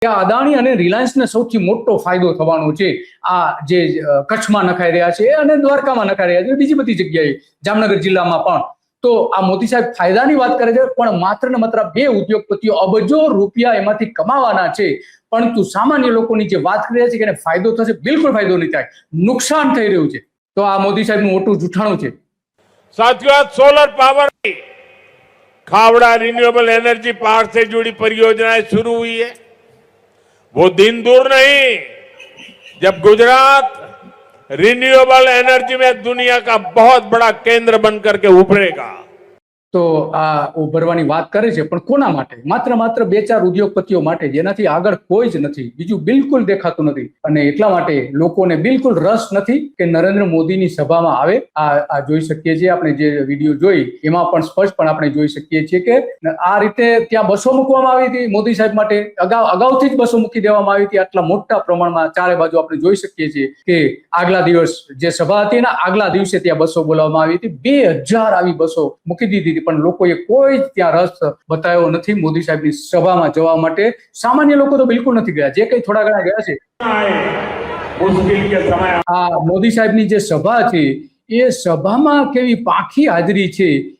આ અદાણી અને રિલાયન્સને સૌથી મોટો ફાયદો થવાનો છે આ જે કચ્છમાં નખાઈ રહ્યા છે અને દ્વારકામાં નખાઈ રહ્યા છે, બીજી બધી જગ્યાએ જામનગર જિલ્લામાં પણ. તો આ મોદી સાહેબ ફાયદાની વાત કરે છે, પણ માત્ર ને માત્ર બે ઉદ્યોગપતિઓ અબજો રૂપિયા એમાંથી કમાવાના છે, પરંતુ સામાન્ય લોકોની જે વાત કરી રહ્યા છે કે એને ફાયદો થશે, બિલકુલ ફાયદો નહીં થાય, નુકસાન થઈ રહ્યું છે. તો આ મોદી સાહેબનું મોટું જૂઠાણું છે. साथियों, आज solar power Khavda renewable energy park से जुड़ी परियोजनाएं शुरू हुई है। वो दिन दूर नहीं जब गुजरात रिन्यूएबल एनर्जी में दुनिया का बहुत बड़ा केंद्र बनकर के उभरेगा। તો આ ઉભરવાની વાત કરે છે, પણ કોના માટે? માત્ર બે ચાર ઉદ્યોગપતિઓ માટે, જેનાથી આગળ કોઈ જ નથી, બીજું બિલકુલ દેખાતું નથી. અને એટલા માટે લોકોને બિલકુલ રસ નથી કે નરેન્દ્ર મોદીની સભામાં આવે. આ જોઈ શકીએ છીએ આપણે, જે વિડીયો જોઈ એમાં પણ સ્પષ્ટ પણ આપણે જોઈ શકીએ છીએ કે આ રીતે ત્યાં બસો મૂકવામાં આવી હતી મોદી સાહેબ માટે. અગાઉથી જ બસો મૂકી દેવામાં આવી હતી આટલા મોટા પ્રમાણમાં. ચારે બાજુ આપણે જોઈ શકીએ છીએ કે આગલા દિવસ જે સભા હતી એના આગલા દિવસે ત્યાં બસો બોલાવવામાં આવી હતી. 2000 આવી બસો મૂકી દીધી, પણ લોકોએ કોઈ ત્યાં રસ બતાવ્યો નથી મોદી સાહેબની સભામાં જવા માટે. સામાન્ય લોકો તો બિલકુલ નથી ગયા, જે કઈ થોડા ઘણા ગયા છે. આ મોદી સાહેબની જે સભા છે એ સભામાં કેવી પાંખી હાજરી છે